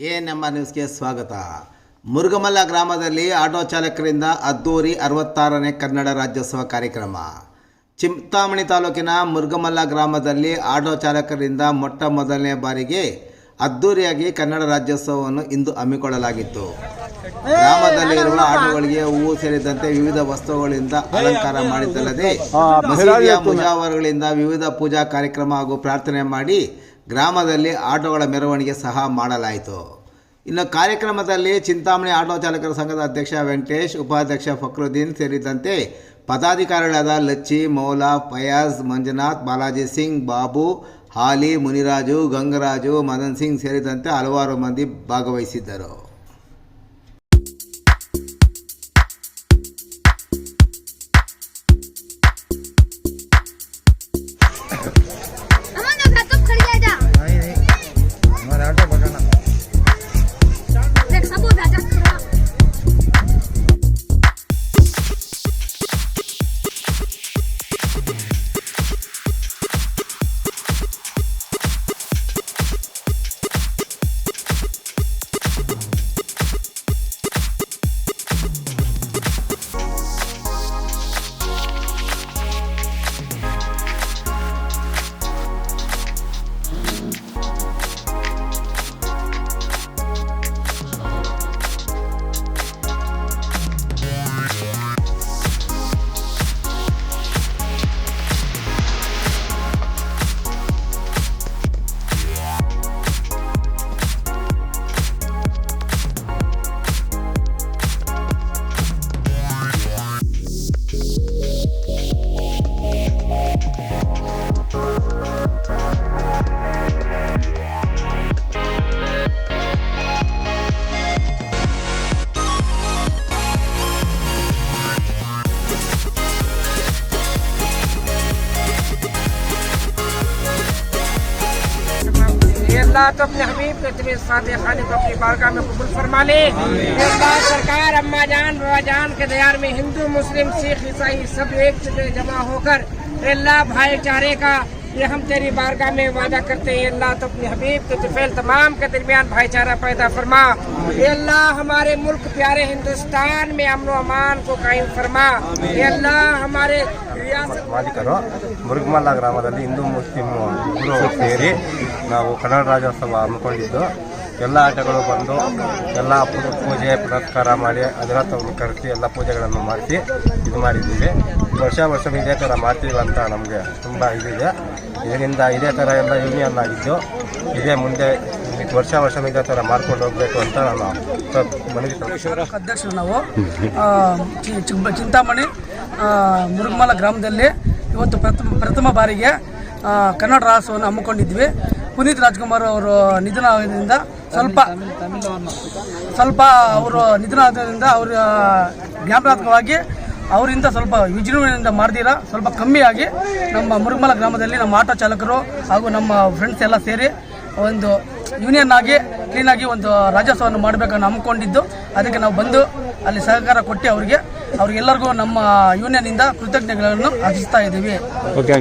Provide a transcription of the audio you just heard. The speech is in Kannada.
ಎಎನ್ಎಂ ನ್ಯೂಸ್ಗೆ ಸ್ವಾಗತ. ಮುರುಗಮಲ್ಲ ಗ್ರಾಮದಲ್ಲಿ ಆಟೋ ಚಾಲಕರಿಂದ ಅದ್ದೂರಿ 66ನೇ ಕನ್ನಡ ರಾಜ್ಯೋತ್ಸವ ಕಾರ್ಯಕ್ರಮ. ಚಿಂತಾಮಣಿ ತಾಲೂಕಿನ ಮುರುಗಮಲ್ಲ ಗ್ರಾಮದಲ್ಲಿ ಆಟೋ ಚಾಲಕರಿಂದ ಮೊಟ್ಟ ಮೊದಲನೇ ಬಾರಿಗೆ ಅದ್ದೂರಿಯಾಗಿ ಕನ್ನಡ ರಾಜ್ಯೋತ್ಸವವನ್ನು ಇಂದು ಹಮ್ಮಿಕೊಳ್ಳಲಾಗಿತ್ತು. ಗ್ರಾಮದಲ್ಲಿರುವ ಆಟೋಗಳಿಗೆ ಹೂವು ಸೇರಿದಂತೆ ವಿವಿಧ ವಸ್ತುಗಳಿಂದ ಅಲಂಕಾರ ಮಾಡಿದ್ದಲ್ಲದೆ ಮಸೀದಿಯ ಮುಜಾವರ್ಗಳಿಂದ ವಿವಿಧ ಪೂಜಾ ಕಾರ್ಯಕ್ರಮ ಹಾಗೂ ಪ್ರಾರ್ಥನೆ ಮಾಡಿ ಗ್ರಾಮದಲ್ಲಿ ಆಟೋಗಳ ಮೆರವಣಿಗೆ ಸಹ ಮಾಡಲಾಯಿತು. ಇನ್ನು ಕಾರ್ಯಕ್ರಮದಲ್ಲಿ ಚಿಂತಾಮಣಿ ಆಟೋ ಚಾಲಕರ ಸಂಘದ ಅಧ್ಯಕ್ಷ ವೆಂಕಟೇಶ್, ಉಪಾಧ್ಯಕ್ಷ ಫಕ್ರುದ್ದೀನ್ ಸೇರಿದಂತೆ ಪದಾಧಿಕಾರಿಗಳಾದ ಲಚ್ಚಿ, ಮೌಲಾ, ಫಯಾಜ್, ಮಂಜುನಾಥ್, ಬಾಲಾಜಿ ಸಿಂಗ್, ಬಾಬು, ಹಾಲಿ, ಮುನಿರಾಜು, ಗಂಗರಾಜು, ಮದನ್ ಸಿಂಗ್ ಸೇರಿದಂತೆ ಹಲವಾರು ಮಂದಿ ಭಾಗವಹಿಸಿದ್ದರು. अल्लाह तो अपने हबीब के तबीयत साथे खालिक को अपनी बारगाह में कबूल फरमा ले। अल्लाह सरकार अम्मा जान बाबा जान के दयार में हिंदू मुस्लिम सिख ईसाई सब एक जगह जमा होकर अल्लाह भाईचारे का ये हम तेरी बारगाह में वादा करते हैं। अल्लाह तो अपने हबीब के तुफैल तमाम के दरमियान भाईचारा पैदा फरमा। अल्लाह हमारे मुल्क प्यारे हिंदुस्तान में अमन व अमान को कायम फरमा। अल्लाह हमारे ಮಾಲೀಕರು ಮುರುಗಮಲ್ಲ ಗ್ರಾಮದಲ್ಲಿ ಹಿಂದೂ ಮುಸ್ಲಿಂ ಇಬ್ಬರು ಸೇರಿ ನಾವು ಕನ್ನಡ ರಾಜ್ಯೋತ್ಸವ ಹಮ್ಮಿಕೊಂಡಿದ್ದು, ಎಲ್ಲ ಆಟಗಳು ಬಂದು ಎಲ್ಲ ಪೂಜೆ ಪುನಸ್ಕಾರ ಮಾಡಿ ಅದರತ್ತವನ್ನು ಕರೆಸಿ ಎಲ್ಲ ಪೂಜೆಗಳನ್ನು ಮಾಡಿಸಿ ಇದು ಮಾಡಿದ್ದೀವಿ. ವರ್ಷ ಇದೇ ಥರ ಮಾಡ್ತೀವಿ ಅಂತ ನಮಗೆ ತುಂಬ ಇದಿದೆ. ಇದರಿಂದ ಇದೇ ಥರ ಎಲ್ಲ ಯೂನಿಯನ್ ಆಗಿದ್ದು ಇದೇ ಮುಂದೆ ವರ್ಷ ಇದೇ ಥರ ಮಾಡ್ಕೊಂಡು ಹೋಗಬೇಕು ಅಂತ ನಾನು ಮನವಿ ಅಧ್ಯಕ್ಷರು. ನಾವು ಚಿಂತಾಮಣಿ ಮುರುಗಮಲ್ಲ ಗ್ರಾಮದಲ್ಲಿ ಇವತ್ತು ಪ್ರಥಮ ಬಾರಿಗೆ ಕನ್ನಡ ರಾಜ್ಯೋತ್ಸವವನ್ನು ಹಮ್ಮಿಕೊಂಡಿದ್ವಿ. ಪುನೀತ್ ರಾಜ್ಕುಮಾರ್ ಅವರು ನಿಧನ ಆಗೋದ್ರಿಂದ ಸ್ವಲ್ಪ ಅವರು ನಿಧನ ಆಗೋದ್ರಿಂದ ಅವರ ಜ್ಞಾಪನಾತ್ಮಕವಾಗಿ ಅವರಿಂದ ಸ್ವಲ್ಪ ವಿಜೃಂಭಣೆಯಿಂದ ಮಾಡ್ದಿರ ಸ್ವಲ್ಪ ಕಮ್ಮಿಯಾಗಿ ನಮ್ಮ ಮುರುಗಮಲ್ಲ ಗ್ರಾಮದಲ್ಲಿ ನಮ್ಮ ಆಟೋ ಚಾಲಕರು ಹಾಗೂ ನಮ್ಮ ಫ್ರೆಂಡ್ಸ್ ಎಲ್ಲ ಸೇರಿ ಒಂದು ಯೂನಿಯನ್ ಆಗಿ ಕ್ಲೀನಾಗಿ ಒಂದು ರಾಜ್ಯೋತ್ಸವವನ್ನು ಮಾಡಬೇಕನ್ನು ಹಮ್ಮಿಕೊಂಡಿದ್ದು, ಅದಕ್ಕೆ ನಾವು ಬಂದು ಅಲ್ಲಿ ಸಹಕಾರ ಕೊಟ್ಟು ಅವ್ರಿಗೆಲ್ಲರಿಗೂ ನಮ್ಮ ಯೂನಿಯನ್ನಿಂದ ಕೃತಜ್ಞತೆಗಳನ್ನು ಅರ್ಪಿಸ್ತಾ ಇದ್ದೀವಿ.